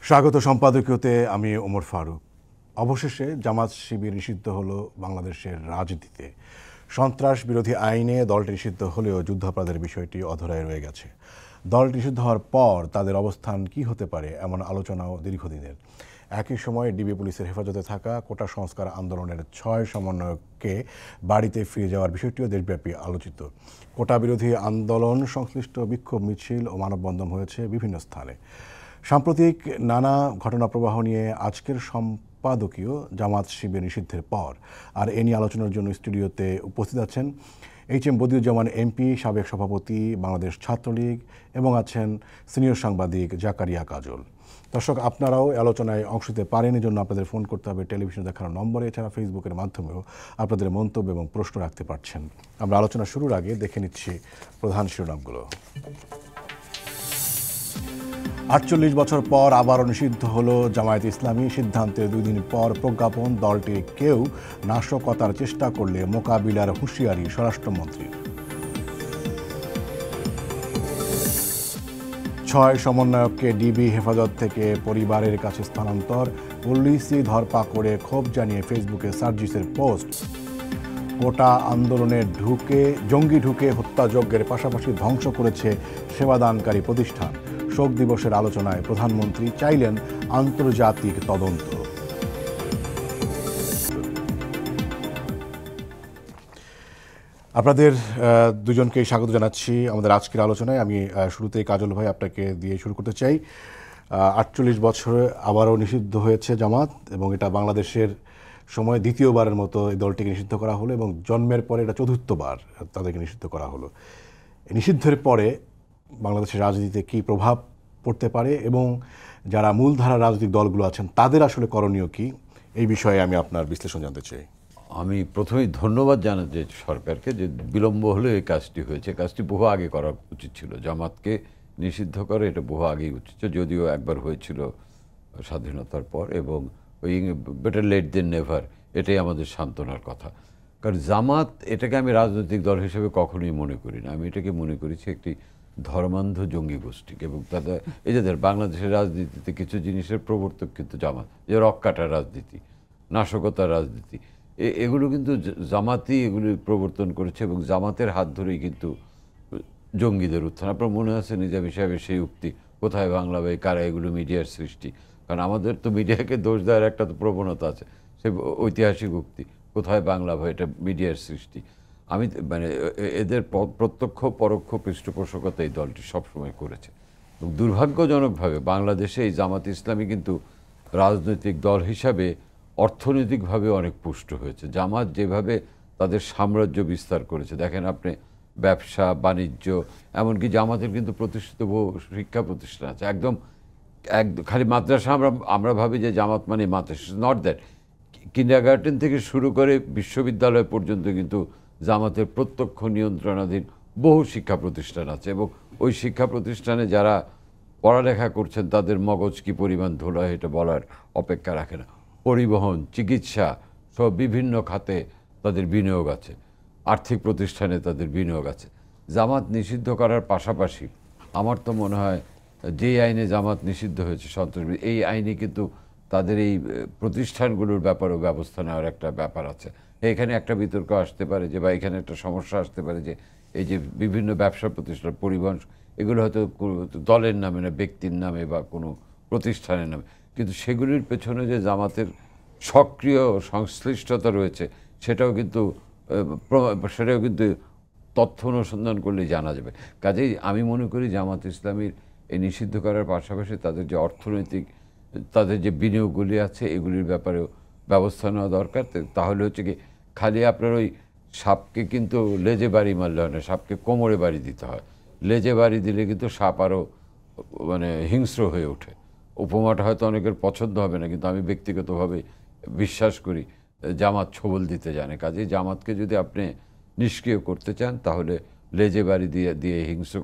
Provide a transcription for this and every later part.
স্বাগত সম্পাদকীয়তে আমি ওমর ফারুক। অবশেষে জামাত শিবির নিষিদ্ধ হলো বাংলাদেশের রাজনীতিতে। সন্ত্রাস বিরোধী আইনে দলটি নিষিদ্ধ হলেও যুদ্ধাপরাধের বিষয়টি অধরায় রয়ে গেছে। দলটি নিষিদ্ধ হওয়ার পর তাদের অবস্থান কি হতে পারে এমন আলোচনাও দীর্ঘদিনের। একই সময় ডিবি পুলিশের হেফাজতে থাকা কোটা সংস্কার আন্দোলনের 6 সমন্বয়ককে বাড়িতে ফিরে যাওয়ার বিষয়টিও দেশব্যাপী আলোচিত। কোটা বিরোধী আন্দোলন সংশ্লিষ্ট বিক্ষোভ মিছিল ও মানববন্ধন হয়েছে বিভিন্ন স্থানে। সাম্প্রতিক নানা ঘটনাপ্রবাহ নিয়ে আজকের সম্পাদকীয় জামাত শিবির নিষিদ্ধের পর আর এ নিয়ে আলোচনার জন্য স্টুডিওতে উপস্থিত আছেন এইচ.এম. বদিউজ্জামান এমপি, সাবেক সভাপতি বাংলাদেশ ছাত্রলীগ, এবং আছেন সিনিয়র সাংবাদিক জাকারিয়া কাজল। দর্শক, আপনারাও আলোচনায় অংশ নিতে পারেন, এই জন্য আপনাদের ফোন করতে হবে টেলিভিশনে দেখানো নম্বরে। এছাড়া ফেসবুকের মাধ্যমেও আপনাদের মন্তব্য এবং প্রশ্ন রাখতে পারছেন। আমরা আলোচনা শুরুর আগে দেখে নিচ্ছি প্রধান শিরোনামগুলো। 48 বছর পর আবারও নিষিদ্ধ হলো জামায়াতে ইসলামী। সিদ্ধান্তের 2 দিন পর প্রজ্ঞাপন, দলটির কেউ নাশকতার চেষ্টা করলে মোকাবিলার হুঁশিয়ারি স্বরাষ্ট্রমন্ত্রীর। 6 সমন্বয়ককে ডিবি হেফাজত থেকে পরিবারের কাছে স্থানান্তর। পুলিশি ধরপাকড়ে ক্ষোভ জানিয়ে ফেসবুকে সার্জিসের পোস্ট। কোটা আন্দোলনে জঙ্গি ঢুকে হত্যাযজ্ঞের পাশাপাশি ধ্বংস করেছে সেবাদানকারী প্রতিষ্ঠান। শোক দিবসের আলোচনায় প্রধানমন্ত্রী চাইলেন আন্তর্জাতিক তদন্ত। আপনাদের দুজনকেই স্বাগত জানাচ্ছি আমাদের আজকের আলোচনায়। আমি শুরুতেই কাজল ভাই আপনাকে দিয়ে শুরু করতে চাই। 48 বছরে আবারও নিষিদ্ধ হয়েছে জামাত, এবং এটা বাংলাদেশের সময় দ্বিতীয়বারের মতো এই দলটিকে নিষিদ্ধ করা হলো, এবং জন্মের পরে এটা চতুর্থবার তাদেরকে নিষিদ্ধ করা হলো। নিষিদ্ধের পরে বাংলাদেশের রাজনীতিতে কী প্রভাব পড়তে পারে, এবং যারা মূলধারা রাজনৈতিক দলগুলো আছেন তাদের আসলে করণীয় কি, এই বিষয়ে আমি আপনার বিশ্লেষণ জানতে চাই। আমি প্রথমেই ধন্যবাদ জানাতে সরকারকে যে বিলম্ব হলে এই কাজটি হয়েছে। কাজটি বহু আগে করা উচিত ছিল। জামাতকে নিষিদ্ধ করে এটা বহু আগেই উচিত ছিল, যদিও একবার হয়েছিল স্বাধীনতার পর, এবং ওই বেটার লেট দেন নেভার, এটাই আমাদের সান্ত্বনার কথা। কারণ জামাত, এটাকে আমি রাজনৈতিক দল হিসেবে কখনোই মনে করি না। আমি এটাকে মনে করেছি একটি ধর্মান্ধ জঙ্গি গোষ্ঠী, এবং তাদের এই যাদের বাংলাদেশের রাজনীতিতে কিছু জিনিসের প্রবর্তক কিন্তু জামাত, যে রক কাটার রাজনীতি, নাশকতার রাজনীতি, এগুলো কিন্তু জামাতই এগুলি প্রবর্তন করেছে, এবং জামাতের হাত ধরেই কিন্তু জঙ্গিদের উত্থান। আপনার মনে আছে নিজামী সাহেবের সেই উক্তি, কোথায় বাংলা ভাই, কারা এগুলো মিডিয়ার সৃষ্টি? কারণ আমাদের তো মিডিয়াকে দোষ দেওয়ার একটা তো প্রবণতা আছে, সে ঐতিহাসিক উক্তি, কোথায় বাংলা ভাই, এটা মিডিয়ার সৃষ্টি। আমি মানে এদের প্রত্যক্ষ পরোক্ষ পৃষ্ঠপোষকতা এই দলটি সবসময় করেছে, এবং দুর্ভাগ্যজনকভাবে বাংলাদেশে এই জামাত ইসলামী কিন্তু রাজনৈতিক দল হিসাবে অর্থনৈতিকভাবে অনেক পুষ্ট হয়েছে। জামাত যেভাবে তাদের সাম্রাজ্য বিস্তার করেছে, দেখেন আপনি, ব্যবসা বাণিজ্য, এমনকি জামাতের কিন্তু প্রতিষ্ঠিত বহু শিক্ষা প্রতিষ্ঠান আছে। একদম খালি মাদ্রাসা আমরা ভাবি যে জামাত মানে মাদ্রাসা, নট দ্যাট। কিন্ডারগার্টেন থেকে শুরু করে বিশ্ববিদ্যালয় পর্যন্ত কিন্তু জামাতের প্রত্যক্ষ নিয়ন্ত্রণাধীন বহু শিক্ষা প্রতিষ্ঠান আছে, এবং ওই শিক্ষা প্রতিষ্ঠানে যারা পড়ালেখা করছেন তাদের মগজ কি পরিমাণ ধোলা, এটা বলার অপেক্ষা রাখে না। পরিবহন, চিকিৎসা সব বিভিন্ন খাতে তাদের বিনিয়োগ আছে, আর্থিক প্রতিষ্ঠানে তাদের বিনিয়োগ আছে। জামাত নিষিদ্ধ করার পাশাপাশি আমার তো মনে হয় যে আইনে জামাত নিষিদ্ধ হয়েছে সন্ত্রাসী, এই আইনে কিন্তু তাদের এই প্রতিষ্ঠানগুলোর ব্যাপারেও ব্যবস্থা নেওয়ার একটা ব্যাপার আছে। এখানে একটা বিতর্ক আসতে পারে যে, বা এখানে একটা সমস্যা আসতে পারে যে, এই যে বিভিন্ন ব্যবসা প্রতিষ্ঠান, পরিবহন, এগুলো হয়তো দলের নামে না, ব্যক্তির নামে বা কোনো প্রতিষ্ঠানের নামে, কিন্তু সেগুলির পেছনে যে জামাতের সক্রিয় সংশ্লিষ্টতা রয়েছে সেটাও কিন্তু তথ্য অনুসন্ধান করলেই জানা যাবে। কাজেই আমি মনে করি জামাত ইসলামীর এই নিষিদ্ধ করার পাশাপাশি তাদের যে অর্থনৈতিক, তাদের যে বিনিয়োগগুলি আছে, এগুলির ব্যাপারেও ব্যবস্থা নেওয়া দরকার। তাহলে হচ্ছে কি, খালি আপনার ওই সাপকে কিন্তু লেজে বাড়ি মারলে হয় না, সাপকে কোমরে বাড়ি দিতে হয়। লেজে বাড়ি দিলে কিন্তু সাপ আরও মানে হিংস্র হয়ে ওঠে। উপমাটা হয়তো অনেকের পছন্দ হবে না, কিন্তু আমি ব্যক্তিগতভাবে বিশ্বাস করি জামাত ছোবল দিতে জানে। কাজেই জামাতকে যদি আপনি নিষ্ক্রিয় করতে চান, তাহলে লেজে বাড়ি দিয়ে হিংস্র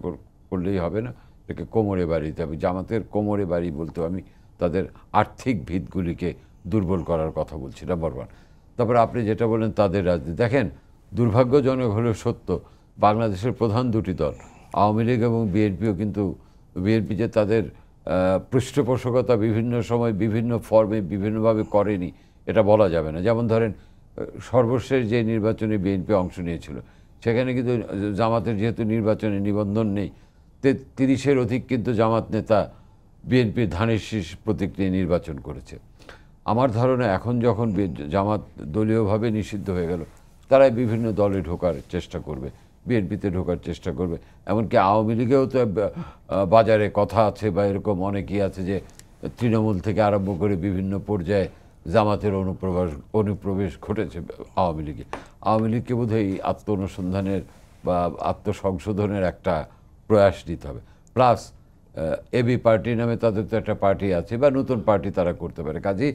করলেই হবে না, এটাকে কোমরে বাড়ি দিতে হবে। জামাতের কোমরে বাড়ি বলতে আমি তাদের আর্থিক ভিতগুলিকে দুর্বল করার কথা বলছি, নাম্বার ওয়ান। তারপরে আপনি যেটা বলেন তাদের রাজনীতি, দেখেন দুর্ভাগ্যজনক হলেও সত্য, বাংলাদেশের প্রধান দুটি দল আওয়ামী লীগ এবং বিএনপিও কিন্তু, বিএনপি যে তাদের পৃষ্ঠপোষকতা বিভিন্ন সময় বিভিন্ন ফর্মে বিভিন্নভাবে করেনি এটা বলা যাবে না। যেমন ধরেন সর্বশেষ যে নির্বাচনে বিএনপি অংশ নিয়েছিল সেখানে কিন্তু জামাতের যেহেতু নির্বাচনে নিবন্ধন নেই, 30-এর অধিক কিন্তু জামাত নেতা বিএনপির ধানের শীষ প্রতীক নিয়ে নির্বাচন করেছে। আমার ধারণা এখন যখন জামাত দলীয়ভাবে নিষিদ্ধ হয়ে গেল, তারাই বিভিন্ন দলে ঢোকার চেষ্টা করবে, বিএনপিতে ঢোকার চেষ্টা করবে। এমনকি আওয়ামী লীগেও তো বাজারে কথা আছে বা এরকম অনেকেই আছে যে তৃণমূল থেকে আরম্ভ করে বিভিন্ন পর্যায়ে জামাতের অনুপ্রবেশ ঘটেছে আওয়ামী লীগে। আওয়ামী লীগকে বোধহয় এই আত্ম অনুসন্ধানের বা আত্মসংশোধনের একটা প্রয়াস নিতে হবে। প্লাস এবি পার্টি নামে তাদের তো একটা পার্টি আছে বা নতুন পার্টি তারা করতে পারে। কাজেই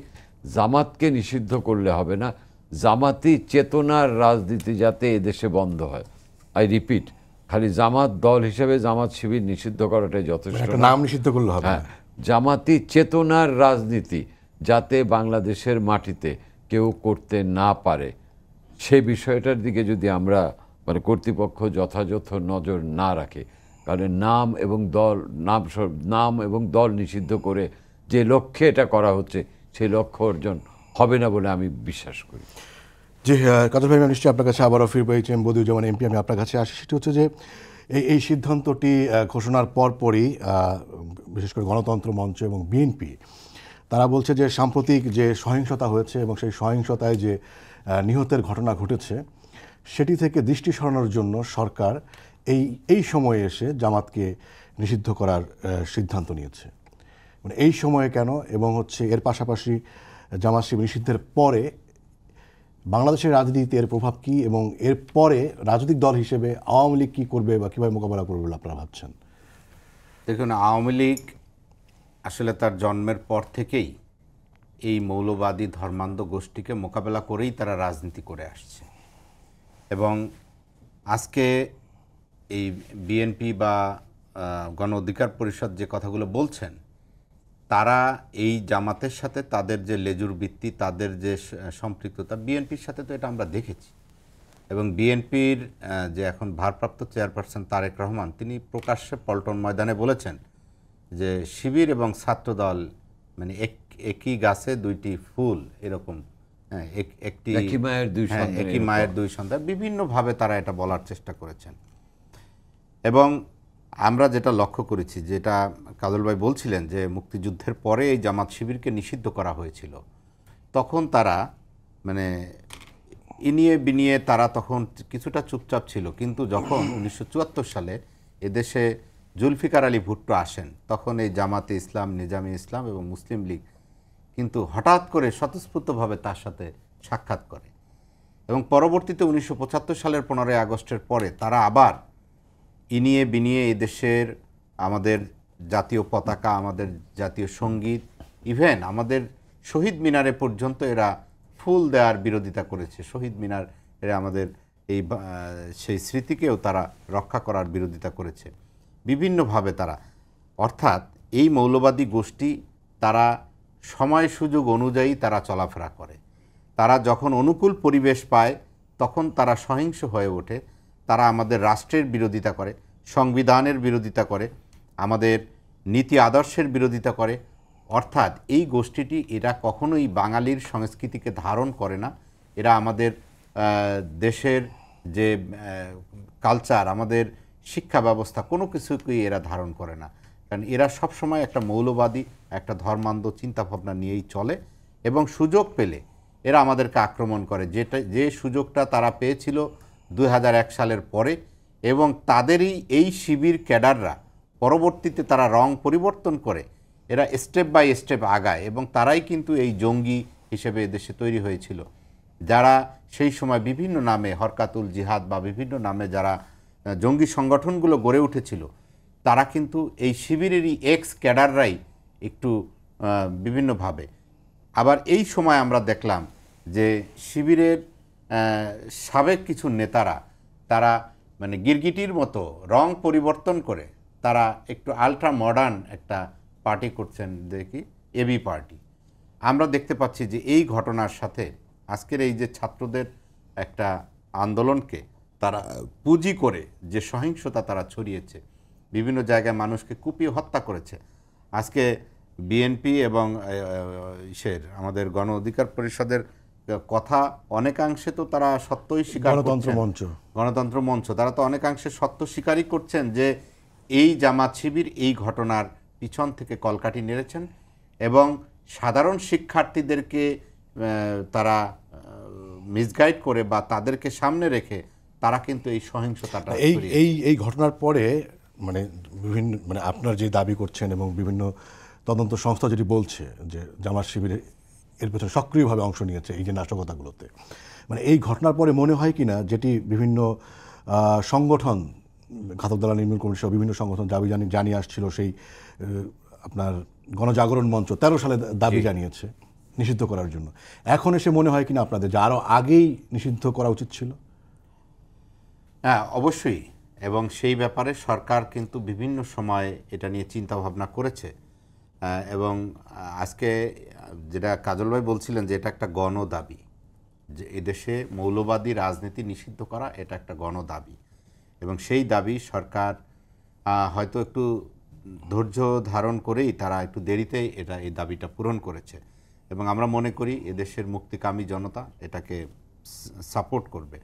জামাতকে নিষিদ্ধ করলে হবে না, জামাতি চেতনার রাজনীতি যাতে এদেশে বন্ধ হয়। আই রিপিট, খালি জামাত দল হিসেবে জামাত শিবির নিষিদ্ধ করাটাই যথেষ্ট, একটা নাম নিষিদ্ধ করলে হবে হ্যাঁ, না। জামাতি চেতনার রাজনীতি যাতে বাংলাদেশের মাটিতে কেউ করতে না পারে সে বিষয়টার দিকে যদি আমরা মানে কর্তৃপক্ষ যথাযথ নজর না রাখে, কারণ নাম এবং দল নিষিদ্ধ করে যে লক্ষ্যে এটা করা হচ্ছে সেই লক্ষ্য অর্জন হবে না বলে আমি বিশ্বাস করি। জি, কাদের ভাই, নিশ্চয়ই আপনার কাছে আবারও ফিরবো। এইচ.এম. বদিউজ্জামান এমপি, আমি আপনার কাছে আসি। সেটি হচ্ছে যে এই সিদ্ধান্তটি ঘোষণার পরপরই বিশেষ করে গণতন্ত্র মঞ্চ এবং বিএনপি তারা বলছে যে সাম্প্রতিক যে সহিংসতা হয়েছে এবং সেই সহিংসতায় যে নিহতের ঘটনা ঘটেছে সেটি থেকে দৃষ্টি সরানোর জন্য সরকার এই সময়ে এসে জামাতকে নিষিদ্ধ করার সিদ্ধান্ত নিয়েছে। মানে এই সময়ে কেন, এবং হচ্ছে এর পাশাপাশি জামাত শিবির নিষিদ্ধের পরে বাংলাদেশের রাজনীতিতে এর প্রভাব কী, এবং এর পরে রাজনৈতিক দল হিসেবে আওয়ামী লীগ কী করবে বা কীভাবে মোকাবেলা করবে বলে আপনারা ভাবছেন? দেখুন, আওয়ামী লীগ আসলে তার জন্মের পর থেকেই এই মৌলবাদী ধর্মান্ধ গোষ্ঠীকে মোকাবেলা করেই তারা রাজনীতি করে আসছে। এবং আজকে এই বিএনপি বা গণ অধিকার পরিষদ যে কথাগুলো বলছেন, তারা এই জামাতের সাথে তাদের যে লেজুর বৃত্তি, তাদের যে সম্পৃক্ততা বিএনপির সাথে, তো এটা আমরা দেখেছি। এবং বিএনপির যে এখন ভারপ্রাপ্ত চেয়ারপারসন তারেক রহমান, তিনি প্রকাশ্যে পল্টন ময়দানে বলেছেন যে শিবির এবং ছাত্রদল মানে একই গাছে দুইটি ফুল, এরকম একই মায়ের দুই সন্তান, বিভিন্নভাবে তারা এটা বলার চেষ্টা করেছেন। এবং আমরা যেটা লক্ষ্য করেছি, যেটা কাজল ভাই বলছিলেন যে মুক্তিযুদ্ধের পরে এই জামাত শিবিরকে নিষিদ্ধ করা হয়েছিল, তখন তারা মানে ইনিয়ে বিনিয়ে তারা তখন কিছুটা চুপচাপ ছিল। কিন্তু যখন 1974 সালে এদেশে জুলফিকার আলী ভুট্টো আসেন, তখন এই জামাতে ইসলাম, নিজামী ইসলাম এবং মুসলিম লীগ কিন্তু হঠাৎ করে স্বতঃস্ফূর্তভাবে তার সাথে সাক্ষাৎ করে। এবং পরবর্তীতে 1975 সালের 15ই আগস্টের পরে তারা আবার ইনিয়ে বিনিয়ে এদেশের আমাদের জাতীয় পতাকা, আমাদের জাতীয় সঙ্গীত, ইভেন আমাদের শহীদ মিনারে পর্যন্ত এরা ফুল দেওয়ার বিরোধিতা করেছে। শহীদ মিনার আমাদের এই সেই স্মৃতিকেও তারা রক্ষা করার বিরোধিতা করেছে বিভিন্নভাবে তারা। অর্থাৎ এই মৌলবাদী গোষ্ঠী তারা সময় সুযোগ অনুযায়ী তারা চলাফেরা করে। তারা যখন অনুকূল পরিবেশ পায় তখন তারা সহিংস হয়ে ওঠে। তারা আমাদের রাষ্ট্রের বিরোধিতা করে, সংবিধানের বিরোধিতা করে, আমাদের নীতি আদর্শের বিরোধিতা করে। অর্থাৎ এই গোষ্ঠীটি এরা কখনোই বাঙালির সংস্কৃতিকে ধারণ করে না। এরা আমাদের দেশের যে কালচার, আমাদের শিক্ষা ব্যবস্থা, কোনো কিছুকেই এরা ধারণ করে না। কারণ এরা সবসময় একটা মৌলবাদী, একটা ধর্মান্ধ চিন্তাভাবনা নিয়েই চলে এবং সুযোগ পেলে এরা আমাদেরকে আক্রমণ করে। যে সুযোগটা তারা পেয়েছিল 2001 সালের পরে, এবং তাদেরই এই শিবির ক্যাডাররা পরবর্তীতে তারা রং পরিবর্তন করে এরা স্টেপ বাই স্টেপ আগায়, এবং তারাই কিন্তু এই জঙ্গি হিসেবে দেশে তৈরি হয়েছিল। যারা সেই সময় বিভিন্ন নামে হরকাতুল জিহাদ বা বিভিন্ন নামে যারা জঙ্গি সংগঠনগুলো গড়ে উঠেছিল, তারা কিন্তু এই শিবিরেরই এক্স ক্যাডাররাই একটু বিভিন্নভাবে। আবার এই সময় আমরা দেখলাম যে শিবিরের সাবেক কিছু নেতারা তারা মানে গিরগিটির মতো রং পরিবর্তন করে তারা একটু আলট্রা মডার্ন একটা পার্টি করছেন, দেখি এবি পার্টি। আমরা দেখতে পাচ্ছি যে এই ঘটনার সাথে আজকের এই যে ছাত্রদের একটা আন্দোলনকে তারা পুঁজি করে যে সহিংসতা তারা ছড়িয়েছে, বিভিন্ন জায়গায় মানুষকে কুপিয়ে হত্যা করেছে, আজকে বিএনপি এবং আমাদের গণ অধিকার পরিষদের কথা অনেকাংশে তো তারা সত্যই স্বীকার গণতন্ত্র করছেন। মঞ্চ গণতন্ত্র মঞ্চ তারা তো অনেকাংশে সত্য স্বীকারই করছেন যে এই জামাত শিবির এই ঘটনার পিছন থেকে কলকাঠি নেড়েছেন এবং সাধারণ শিক্ষার্থীদেরকে তারা মিসগাইড করে বা তাদেরকে সামনে রেখে তারা কিন্তু এই সহিংসতাটা এই ঘটনার পরে মানে বিভিন্ন মানে আপনার যে দাবি করছেন এবং বিভিন্ন তদন্ত সংস্থা যেটি বলছে যে জামাত শিবির এর পেছনে সক্রিয়ভাবে অংশ নিয়েছে এই যে নাশকতাগুলোতে, মানে এই ঘটনার পরে মনে হয় কিনা যেটি বিভিন্ন সংগঠন ঘাতক দালাল নির্মূল কমিটি বিভিন্ন সংগঠন দাবি জানিয়ে আসছিল, সেই আপনার গণজাগরণ মঞ্চ 13 সালে দাবি জানিয়েছে নিষিদ্ধ করার জন্য, এখন এসে মনে হয় কিনা আপনাদের যে আরও আগেই নিষিদ্ধ করা উচিত ছিল? হ্যাঁ, অবশ্যই। এবং সেই ব্যাপারে সরকার কিন্তু বিভিন্ন সময় এটা নিয়ে চিন্তা ভাবনা করেছে এবং আজকে যেটা কাজল ভাই বলছিলেন যে এটা একটা গণদাবি, যে এদেশে মৌলবাদী রাজনীতি নিষিদ্ধ করা এটা একটা গণদাবি এবং সেই দাবি সরকার হয়তো একটু ধৈর্য ধারণ করেই তারা একটু দেরিতেই এই দাবিটা পূরণ করেছে এবং আমরা মনে করি এদেশের মুক্তিকামী জনতা এটাকে সাপোর্ট করবে।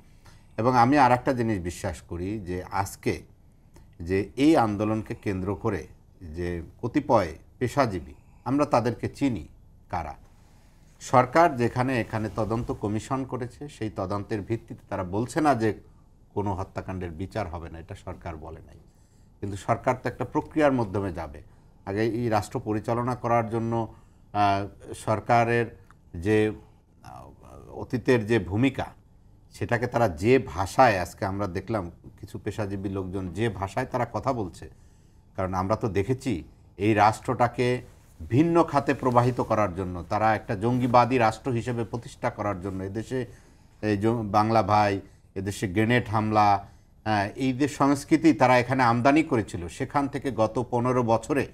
এবং আমি আর একটা জিনিস বিশ্বাস করি যে আজকে যে এই আন্দোলনকে কেন্দ্র করে যে কতিপয় পেশাজীবী আমরা তাদেরকে চিনি কারা, সরকার যেখানে এখানে তদন্ত কমিশন করেছে সেই তদন্তের ভিত্তিতে তারা বলছে না যে কোনো হত্যাকাণ্ডের বিচার হবে না, এটা সরকার বলে নাই, কিন্তু সরকার তো একটা প্রক্রিয়ার মাধ্যমে যাবে। আগে এই রাষ্ট্র পরিচালনা করার জন্য সরকারের যে অতীতের যে ভূমিকা সেটাকে তারা যে ভাষায়, আজকে আমরা দেখলাম কিছু পেশাজীবী লোকজন যে ভাষায় তারা কথা বলছে, কারণ আমরা তো দেখেছি এই রাষ্ট্রটাকে ভিন্ন খাতে প্রবাহিত করার জন্য, তারা একটা জঙ্গিবাদী রাষ্ট্র হিসেবে প্রতিষ্ঠা করার জন্য এদেশে এই বাংলা ভাই, এদেশে গ্রেনেড হামলা, এই যে সংস্কৃতি তারা এখানে আমদানি করেছিল, সেখান থেকে গত 15 বছরে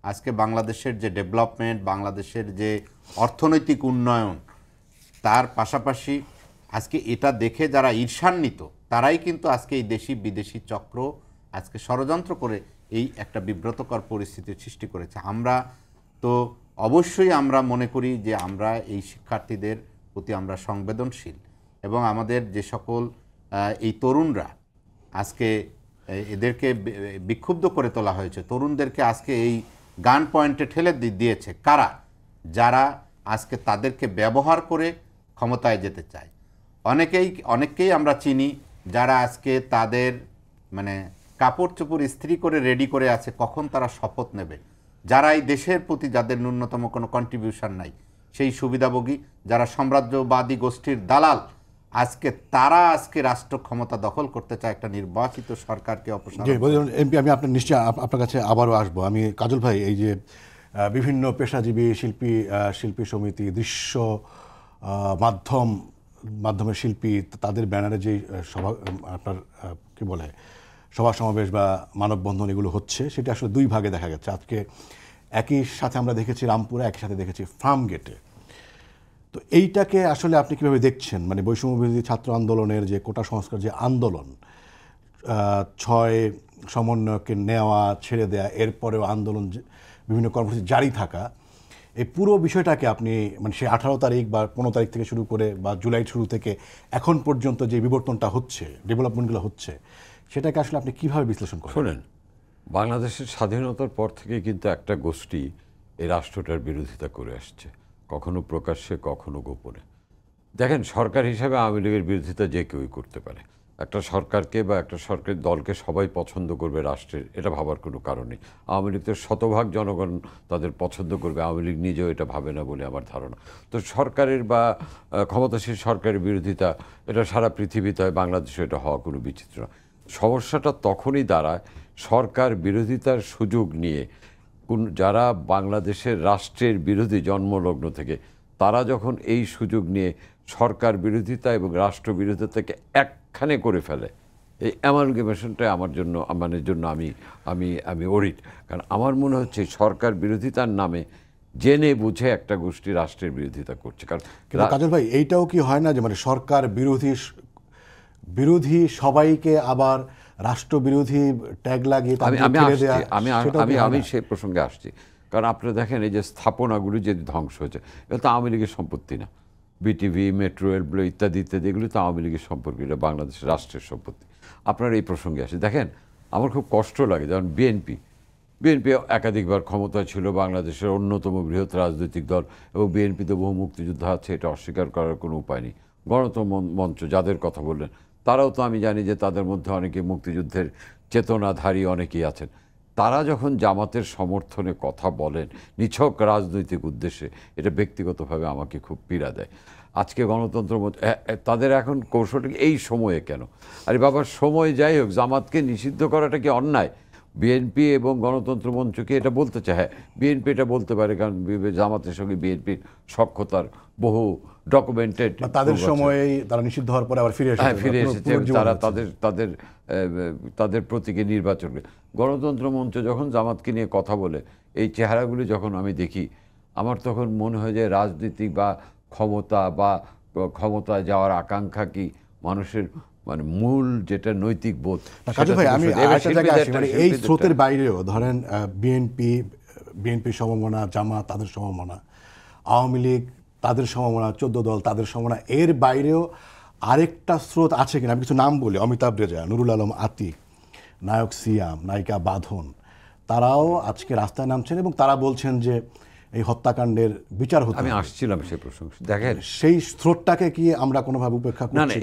আজকে বাংলাদেশের যে ডেভেলপমেন্ট, বাংলাদেশের যে অর্থনৈতিক উন্নয়ন, তার পাশাপাশি আজকে এটা দেখে যারা ঈর্ষান্বিত তারাই কিন্তু আজকে এই দেশি বিদেশি চক্র আজকে ষড়যন্ত্র করে এই একটা বিব্রতকর পরিস্থিতির সৃষ্টি করেছে। আমরা তো অবশ্যই আমরা মনে করি যে আমরা এই শিক্ষার্থীদের প্রতি আমরা সংবেদনশীল এবং আমাদের যে সকল এই তরুণরা আজকে এদেরকে বিক্ষুব্ধ করে তোলা হয়েছে, তরুণদেরকে আজকে এই গান পয়েন্টে ঠেলে দিয়েছে কারা, যারা আজকে তাদেরকে ব্যবহার করে ক্ষমতায় যেতে চায়। অনেককেই আমরা চিনি যারা আজকে তাদের মানে কাপড় চোপড় ইস্ত্রি করে রেডি করে আছে কখন তারা শপথ নেবে, যারা এই দেশের প্রতি যাদের ন্যূনতম কোনো কন্ট্রিবিউশন নাই, সেই সুবিধাভোগী যারা সাম্রাজ্যবাদী গোষ্ঠীর দালাল, আজকে তারা আজকে রাষ্ট্র ক্ষমতা দখল করতে চায় একটা নির্বাচিত সরকারকে অপসারণ। এমপি, আমি আপনার নিশ্চয় আপনার কাছে আবারও আসবো। আমি কাজল ভাই, এই যে বিভিন্ন পেশাজীবী শিল্পী সমিতি, দৃশ্য মাধ্যমের শিল্পী, তাদের ব্যানারে যে সভা আপনার কি বলে সভা সমাবেশ বা মানববন্ধন এগুলো হচ্ছে, সেটা আসলে দুই ভাগে দেখা গেছে। আজকে একই সাথে আমরা দেখেছি রামপুরে, একই সাথে দেখেছি ফার্মগেটে। তো এইটাকে আসলে আপনি কীভাবে দেখছেন? মানে বৈষম্য বিরোধী ছাত্র আন্দোলনের যে কোটা সংস্কার যে আন্দোলন, 6 সমন্বয়কে নেওয়া ছেড়ে দেয়া, এরপরেও আন্দোলন বিভিন্ন কর্মসূচি জারি থাকা, এই পুরো বিষয়টাকে আপনি মানে সেই 18 তারিখ বা 15 তারিখ থেকে শুরু করে বা জুলাই শুরু থেকে এখন পর্যন্ত যে বিবর্তনটা হচ্ছে, ডেভেলপমেন্টগুলো হচ্ছে, সেটাকে আসলে আপনি কীভাবে বিশ্লেষণ করেন? শোনেন, বাংলাদেশের স্বাধীনতার পর থেকে কিন্তু একটা গোষ্ঠী এই রাষ্ট্রটার বিরোধিতা করে আসছে, কখনো প্রকাশ্যে কখনো গোপনে। দেখেন, সরকার হিসাবে আওয়ামী লীগের বিরোধিতা যে কেউই করতে পারে। একটা সরকারকে বা একটা সরকারি দলকে সবাই পছন্দ করবে রাষ্ট্রের, এটা ভাবার কোনো কারণ নেই। আওয়ামী লীগ তো শতভাগ জনগণ তাদের পছন্দ করবে, আওয়ামী লীগ নিজেও এটা ভাবে না বলে আমার ধারণা। তো সরকারের বা ক্ষমতাসীন সরকারের বিরোধিতা এটা সারা পৃথিবীতে হয়, বাংলাদেশে এটা হওয়া কোনো বিচিত্র না। সমস্যাটা তখনই দাঁড়ায় সরকার বিরোধিতার সুযোগ নিয়ে যারা বাংলাদেশের রাষ্ট্রের বিরোধী জন্মলগ্ন থেকে, তারা যখন এই সুযোগ নিয়ে সরকার বিরোধিতা এবং রাষ্ট্র বিরোধিতাকে একখানে করে ফেলে। এই অ্যামালগেমেশনটা আমার জন্য আমি অরিট। কারণ আমার মনে হচ্ছে সরকার বিরোধিতার নামে জেনে বুঝে একটা গোষ্ঠী রাষ্ট্রের বিরোধিতা করছে। কারণ কাজল ভাই, এইটাও কি হয় না যে মানে সরকার বিরোধী সবাইকে আবার রাষ্ট্রবিরোধী ট্যাগ লাগিয়ে আমি সেই প্রসঙ্গে আসছি। কারণ আপনারা দেখেন এই যে স্থাপনাগুলি যে ধ্বংস হয়েছে এটা তো আওয়ামী লীগের সম্পত্তি না। বিটিভি, মেট্রো রেলগুলো ইত্যাদি ইত্যাদি এগুলো তো আওয়ামী লীগের সম্পর্কে, এটা বাংলাদেশের রাষ্ট্রের সম্পত্তি। আপনার এই প্রসঙ্গে আসে দেখেন, আমার খুব কষ্ট লাগে যেমন বিএনপি একাধিকবার ক্ষমতায় ছিল, বাংলাদেশের অন্যতম বৃহৎ রাজনৈতিক দল, এবং বিএনপিতে বহু মুক্তিযোদ্ধা আছে, এটা অস্বীকার করার কোনো উপায় নেই। গণতন্ত্র মঞ্চ যাদের কথা বললেন তারাও তো আমি জানি যে তাদের মধ্যে অনেকে মুক্তিযুদ্ধের চেতনাধারী অনেকেই আছেন। তারা যখন জামাতের সমর্থনে কথা বলেন নিছক রাজনৈতিক উদ্দেশ্যে, এটা ব্যক্তিগতভাবে আমাকে খুব পীড়া দেয়। আজকে গণতন্ত্র তাদের এখন কৌশলটা এই সময়ে কেন? আরে বাবা, সময় যাই হোক, জামাতকে নিষিদ্ধ করাটা কি অন্যায়? বিএনপি এবং গণতন্ত্র মঞ্চকে এটা বলতে চায়, হ্যাঁ বিএনপি এটা বলতে পারে, কারণ জামাতের সঙ্গে বিএনপির সখ্যতার বহু ডকুমেন্টেড, তাদের সময়েই তারা নিষিদ্ধ হওয়ার পরে আবার ফিরে এসেছে। হ্যাঁ ফিরে এসেছে, তারা তাদের প্রতীকে নির্বাচন করে। গণতন্ত্র মঞ্চ যখন জামাতকে নিয়ে কথা বলে, এই চেহারাগুলি যখন আমি দেখি, আমার তখন মনে হয় যে রাজনীতি বা ক্ষমতায় যাওয়ার আকাঙ্ক্ষা কি মানুষের মানে মূল যেটা নৈতিক বোধ। কাজু ভাই, আমি আরেকটা জায়গায় আসি, মানে এই স্রোতের বাইরেও ধরেন বিএনপি সমমনা, জামাত তাদের সমমনা, আওয়ামী লীগ তাদের সমমনা, 14 দল তাদের সমমনা, এর বাইরেও আরেকটা স্রোত আছে কিনা? আমি কিছু নাম বলি: অমিতাভ রেজা, নুরুল আলম আতিক, নায়ক সিয়াম, নায়িকা বাঁধন, তারাও আজকে রাস্তায় নামছেন এবং তারা বলছেন যে এই হত্যাকাণ্ডের বিচার হতে। আমি আসছিলাম সেই প্রসঙ্গে। দেখেন সেই স্রোতটাকে কি আমরা কোনোভাবে উপেক্ষা করছি? না,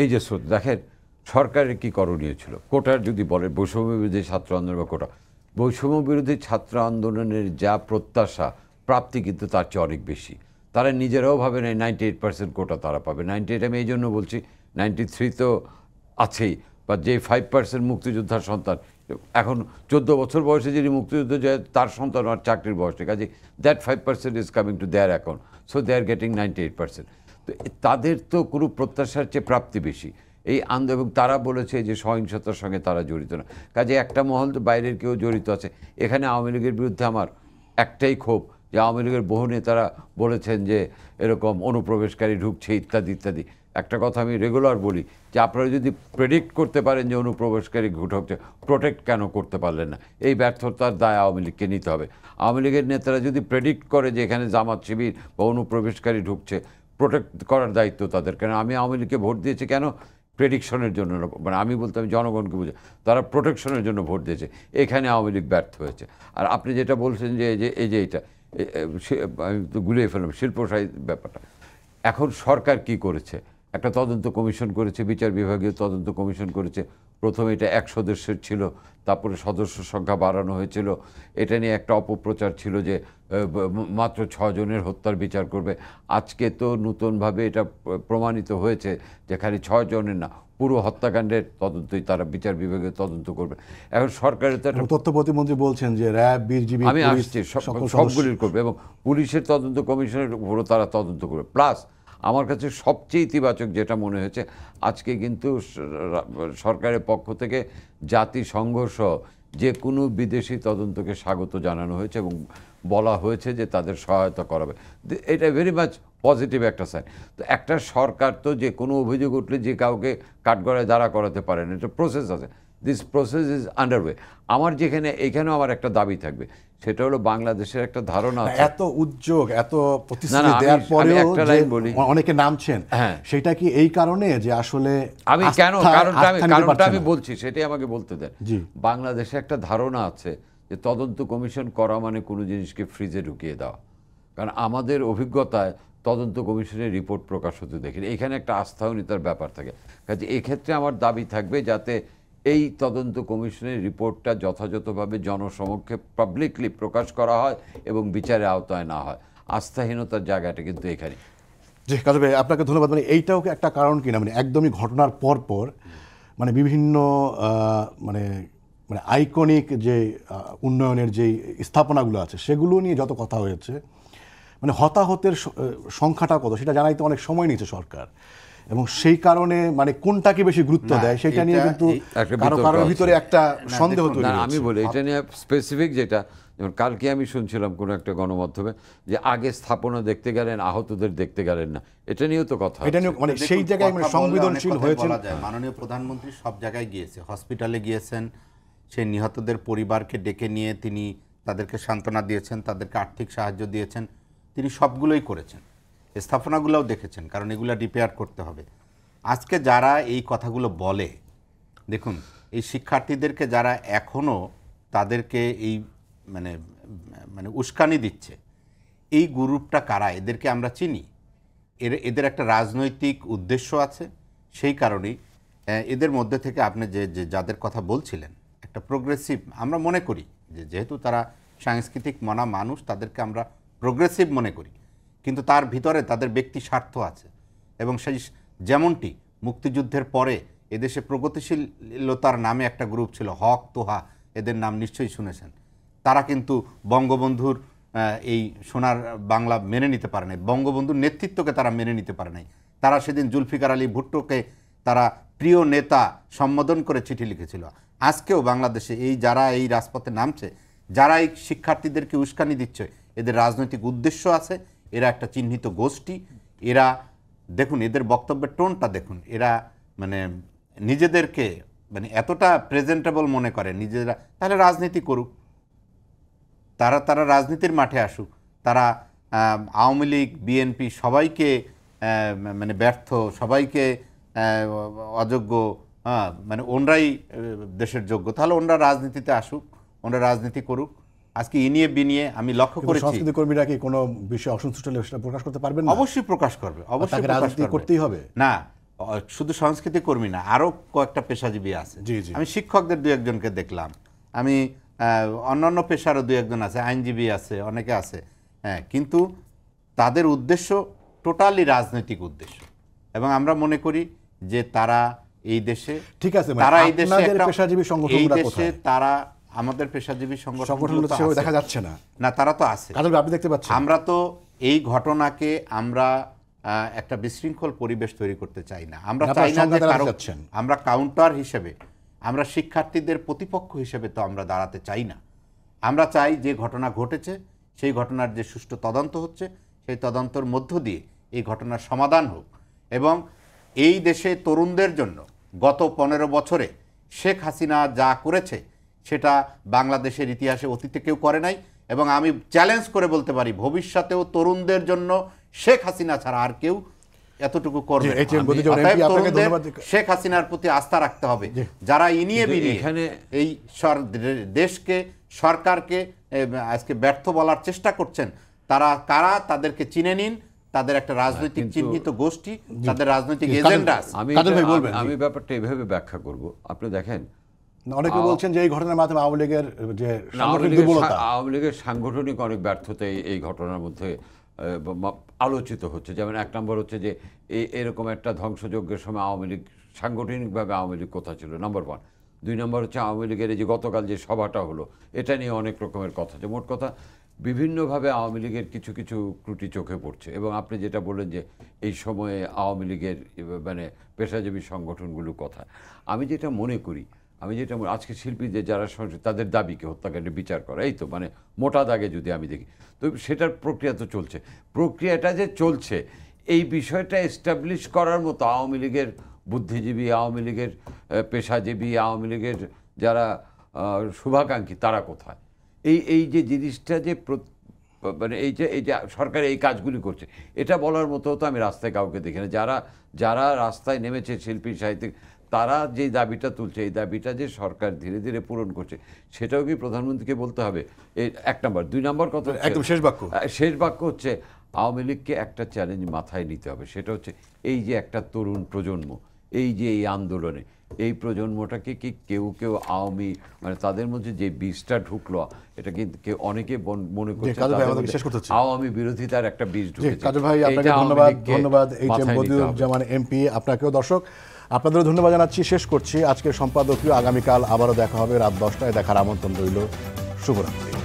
এই যে স্রোত, দেখেন সরকারের কি করণীয় ছিল? কোটার যদি বলে বৈষম্য বিরোধী ছাত্র আন্দোলন বা কোটা, বৈষম্য বিরোধী ছাত্র আন্দোলনের যা প্রত্যাশা, প্রাপ্তি কিন্তু তার চেয়ে অনেক বেশি। তারা নিজেরাও ভাবে না 98% কোটা তারা পাবে। 98 আমি এই জন্য বলছি, 93 তো আছেই, বা যে 5% মুক্তিযোদ্ধার সন্তান, এখন 14 বছর বয়সে যিনি মুক্তিযুদ্ধ যায় তার সন্তান আর চাকরির বয়সে, কাজে that 5% is coming to their account, so they are getting 98%। তো তাদের তো কোনো প্রত্যাশার চেয়ে প্রাপ্তি বেশি এই এবং তারা বলেছে যে সহিংসতার সঙ্গে তারা জড়িত না। কাজে একটা মহল তো বাইরের কেউ জড়িত আছে। এখানে আওয়ামী লীগের বিরুদ্ধে আমার একটাই ক্ষোভ, যে আওয়ামী লীগের বহু নেতারা বলেছেন যে এরকম অনুপ্রবেশকারী ঢুকছে ইত্যাদি ইত্যাদি। একটা কথা আমি রেগুলার বলি, যে আপনারা যদি প্রেডিক্ট করতে পারেন যে অনুপ্রবেশকারী ঢুকছে, প্রোটেক্ট কেন করতে পারলেন না? এই ব্যর্থতার দায় আওয়ামী লীগকে নিতে হবে। আওয়ামী লীগের নেতারা যদি প্রেডিক্ট করে যে এখানে জামাত শিবির বা অনুপ্রবেশকারী ঢুকছে, প্রোটেক্ট করার দায়িত্ব তাদের। কেন আমি আওয়ামী লীগকে ভোট দিয়েছি কেন? প্রেডিকশনের জন্য, মানে আমি বলতে আমি জনগণকে বুঝে, তারা প্রোটেকশনের জন্য ভোট দিয়েছে। এখানে আওয়ামী লীগ ব্যর্থ হয়েছে। আর আপনি যেটা বলছেন যে এই যে এটা আমি তো গুলিয়ে ফেললাম শিল্পসাহিত্য ব্যাপারটা। এখন সরকার কি করেছে? একটা তদন্ত কমিশন করেছে, বিচার বিভাগীয় তদন্ত কমিশন করেছে। প্রথমে এটা 1 সদস্যের ছিল, তারপরে সদস্য সংখ্যা বাড়ানো হয়েছিল। এটা নিয়ে একটা অপপ্রচার ছিল যে মাত্র 6 জনের হত্যার বিচার করবে। আজকে তো নতুনভাবে এটা প্রমাণিত হয়েছে যে খালি 6 জনের না, পুরো হত্যাকাণ্ডের তদন্তই তারা বিচার বিভাগীয় তদন্ত করবে। এখন সরকারের তো একটা তথ্য প্রতিমন্ত্রী বলছেন যে র্যাব, বিজিবি, আমি আসছি সবগুলির করবে, এবং পুলিশের তদন্ত কমিশনের উপরও তারা তদন্ত করবে। প্লাস আমার কাছে সবচেয়ে ইতিবাচক যেটা মনে হয়েছে, আজকে কিন্তু সরকারের পক্ষ থেকে জাতিসংঘ সহ যে কোনো বিদেশি তদন্তকে স্বাগত জানানো হয়েছে এবং বলা হয়েছে যে তাদের সহায়তা করাবে। এটা ভেরি মাচ পজিটিভ একটা সাইন। তো একটা সরকার তো যে কোনো অভিযোগ উঠলে যে কাউকে কাঠগড়ায় দাঁড়া করাতে পারে না, এটা প্রসেস আছে। This process is underway. আমার এখানেও আমার একটা দাবি থাকবে, সেটা হলো বাংলাদেশের একটা ধারণা আছে। এত উদ্যোগ, এত প্রতিশ্রুতি দেওয়ার পরেও একটা লাইন বলি, অনেকে নামছেন, হ্যাঁ, সেটা কি এই কারণে যে আসলে আমি কারণটা আমি বলছি, সেটাই আমাকে বলতে দেন। বাংলাদেশে একটা ধারণা আছে যে তদন্ত কমিশন করা মানে কোনো জিনিসকে ফ্রিজে ঢুকিয়ে দেওয়া। কারণ আমাদের অভিজ্ঞতায় তদন্ত কমিশনের রিপোর্ট প্রকাশ হতে দেখিনি। এখানে একটা আস্থাহনীতার ব্যাপার থাকে। কাজে এক্ষেত্রে আমার দাবি থাকবে যাতে এই তদন্ত কমিশনের রিপোর্টটা যথাযথভাবে জনসমক্ষে পাবলিকলি প্রকাশ করা হয় এবং বিচারের আওতায় না হয়। আস্থাহীনতার জায়গাটা কিন্তু এখানে। জি কাজু ভাই, আপনাকে ধন্যবাদ। মানে এইটাও একটা কারণ কিনা, মানে একদমই ঘটনার পর মানে বিভিন্ন মানে মানে আইকনিক যে উন্নয়নের যে স্থাপনাগুলো আছে সেগুলো নিয়ে যত কথা হয়েছে, মানে হতাহতের সংখ্যাটা কত সেটা জানাইতে অনেক সময় নিয়েছে সরকার, এবং সেই কারণে মানে কোনটাকে বেশি গুরুত্ব দেয় সেটা নিয়ে কিন্তু কারোর ভিতরে একটা সন্দেহ তৈরি হয়েছে। আমি বলি এটা নিয়ে স্পেসিফিক, যেটা যেমন কালকে আমি শুনছিলাম কোনো একটা গণমাধ্যমে যে আগে স্থাপনা দেখতে গেলেন, আহতদের দেখতে গেলেন না, এটা নিয়েও তো কথা। এটা নিয়ে মানে সেই জায়গায় মানে সংবেদনশীল হয়েছে। মাননীয় প্রধানমন্ত্রী সব জায়গায় গিয়েছে, হসপিটালে গিয়েছেন, সেই নিহতদের পরিবারকে ডেকে নিয়ে তিনি তাদেরকে সান্ত্বনা দিয়েছেন, তাদেরকে আর্থিক সাহায্য দিয়েছেন, তিনি সবগুলোই করেছেন, স্থাপনাগুলোও দেখেছেন, কারণ এগুলো রিপেয়ার করতে হবে। আজকে যারা এই কথাগুলো বলে, দেখুন এই শিক্ষার্থীদেরকে যারা এখনও তাদেরকে এই মানে মানে উস্কানি দিচ্ছে, এই গ্রুপটা কারা? এদেরকে আমরা চিনি। এদের একটা রাজনৈতিক উদ্দেশ্য আছে। সেই কারণেই এদের মধ্যে থেকে আপনি যে যাদের কথা বলছিলেন, একটা প্রোগ্রেসিভ আমরা মনে করি, যে যেহেতু তারা সাংস্কৃতিক মনা মানুষ, তাদেরকে আমরা প্রোগ্রেসিভ মনে করি, কিন্তু তার ভিতরে তাদের ব্যক্তি স্বার্থ আছে। এবং সেই যেমনটি মুক্তিযুদ্ধের পরে এদেশে প্রগতিশীলতার নামে একটা গ্রুপ ছিল, হক তোহা, এদের নাম নিশ্চয়ই শুনেছেন। তারা কিন্তু বঙ্গবন্ধুর এই সোনার বাংলা মেনে নিতে পারে নাই, বঙ্গবন্ধুর নেতৃত্বকে তারা মেনে নিতে পারে নাই। তারা সেদিন জুলফিকার আলী ভুট্টোকে তারা প্রিয় নেতা সম্বোধন করে চিঠি লিখেছিল। আজকেও বাংলাদেশে এই যারা এই রাজপথে নামছে, যারা এই শিক্ষার্থীদেরকে উস্কানি দিচ্ছে, এদের রাজনৈতিক উদ্দেশ্য আছে। এরা একটা চিহ্নিত গোষ্ঠী। এরা দেখুন এদের বক্তব্যের টোনটা দেখুন, এরা মানে নিজেদেরকে মানে এতটা প্রেজেন্টেবল মনে করে নিজেরা। তাহলে রাজনীতি করুক, তারা রাজনীতির মাঠে আসুক। তারা আওয়ামী লীগ, বিএনপি সবাইকে মানে ব্যর্থ, সবাইকে অযোগ্য, মানে ওনরাই দেশের যোগ্য। তাহলে ওনরা রাজনীতিতে আসুক, ওনরা রাজনীতি করুক। আজকে ইনিয়ে বিনিয়ে আমি লক্ষ্য করেছি সংস্কৃতি কর্মীরা কি কোনো বিষয়ে অসন্তুষ্ট হলে সেটা প্রকাশ করতে পারবেন না? অবশ্যই প্রকাশ করবে, অবশ্যই রাজনীতি করতেই হবে না। শুধু সংস্কৃতি কর্মী না, আরও কয়েকটা পেশাজীবী আছে। আমি শিক্ষকদের দু একজনকে দেখলাম, আমি অন্যান্য পেশারও দু একজন আছে, আইনজীবী আছে, অনেকে আছে। হ্যাঁ, কিন্তু তাদের উদ্দেশ্য টোটালি রাজনৈতিক উদ্দেশ্য। এবং আমরা মনে করি যে তারা এই দেশে, ঠিক আছে, তারা এই দেশে পেশাজীবী সংগঠনগুলো কোথায়? তারা আমাদের পেশাজীবী সংগঠনগুলো দেখা যাচ্ছে না। না, তারা তো আছে, আপনি দেখতে পাচ্ছেন। আমরা তো এই ঘটনাকে আমরা একটা বিশৃঙ্খল পরিবেশ তৈরি করতে চাই না। আমরা চাই না যে আমরা কাউন্টার হিসেবে, আমরা শিক্ষার্থীদের প্রতিপক্ষ হিসেবে তো আমরা দাঁড়াতে চাই না। আমরা চাই যে ঘটনা ঘটেছে, সেই ঘটনার যে সুষ্ঠু তদন্ত হচ্ছে, সেই তদন্তের মধ্য দিয়ে এই ঘটনার সমাধান হোক। এবং এই দেশে তরুণদের জন্য গত 15 বছরে শেখ হাসিনা যা করেছে, সেটা বাংলাদেশের ইতিহাসে অতীতে কেউ করে নাই। এবং আমি চ্যালেঞ্জ করে বলতে পারি, ভবিষ্যতেও তরুণদের জন্য শেখ হাসিনা ছাড়া আর কেউ এতটুকু করবে। শেখ হাসিনার প্রতি আস্থা রাখতে হবে। যারা ইনিয়ে বিনিয়ে এই দেশকে, সরকারকে আজকে ব্যর্থ বলার চেষ্টা করছেন, তারা কারা তাদেরকে চিনে নিন। তাদের একটা রাজনৈতিক চিহ্নিত গোষ্ঠী, তাদের রাজনৈতিক এজেন্ডা আছে। আমি ব্যাপারটা এভাবে ব্যাখ্যা করব। আপনি দেখেন, অনেকে বলছেন যে এই ঘটনার মাধ্যমে আওয়ামী লীগের যে আওয়ামী লীগের সাংগঠনিক অনেক ব্যর্থতা এই ঘটনার মধ্যে আলোচিত হচ্ছে। যেমন এক নম্বর হচ্ছে যে এরকম একটা ধ্বংসযজ্ঞের সময় আওয়ামী লীগ সাংগঠনিকভাবে আওয়ামী লীগ কোথা ছিল, নম্বর 1। 2 নম্বর হচ্ছে আওয়ামী লীগের এই যে গতকাল যে সভাটা হলো, এটা নিয়ে অনেক রকমের কথা। যে মোট কথা বিভিন্নভাবে আওয়ামী লীগের কিছু কিছু ত্রুটি চোখে পড়ছে। এবং আপনি যেটা বললেন যে এই সময়ে আওয়ামী লীগের মানে পেশাজীবী সংগঠনগুলোর কথা, আমি যেটা মনে করি, আজকে শিল্পীদের যারা তাদের দাবিকে হত্যাকাণ্ডের বিচার করা, এই তো মানে মোটা দাগে যদি আমি দেখি, তো সেটার প্রক্রিয়া তো চলছে। প্রক্রিয়াটা যে চলছে, এই বিষয়টা এস্টাবলিশ করার মতো আওয়ামী লীগের বুদ্ধিজীবী, আওয়ামী লীগের পেশাজীবী, আওয়ামী লীগের যারা শুভাকাঙ্ক্ষী, তারা কোথায়? এই যে জিনিসটা যে মানে এই যে সরকার এই কাজগুলি করছে, এটা বলার মতো তো আমি রাস্তায় কাউকে দেখি না। যারা রাস্তায় নেমেছে শিল্পী, সাহিত্যিক, তারা যে দাবিটা তুলছে, এই দাবিটা যে সরকার ধীরে ধীরে পূরণ করছে, সেটাও কি প্রধানমন্ত্রীকে বলতে হবে? এই 1 নম্বর। 2 নম্বর কথা, একদম শেষ বাক্য হচ্ছে আওয়ামী লীগকে একটা চ্যালেঞ্জ মাথায় নিতে হবে। সেটা হচ্ছে এই যে একটা তরুণ প্রজন্ম, এই যে এই আন্দোলনে, এই প্রজন্মটাকে কি কেউ আওয়ামী মানে তাদের মধ্যে যে বীজটা ঢুকলো, এটা কিন্তু অনেকে মনে করছে আওয়ামী বিরোধিতার একটা বীজ ঢুকেছে। কাজল ভাই, আপনাকে ধন্যবাদ। এইচ.এম. বদিউজ্জামান এমপি, আপনাকেও দর্শক আপনাদেরও ধন্যবাদ জানাচ্ছি। শেষ করছি আজকের সম্পাদকীয়। আগামীকাল আবারও দেখা হবে রাত 10টায়। দেখার আমন্ত্রণ রইল। শুভরাত্রি।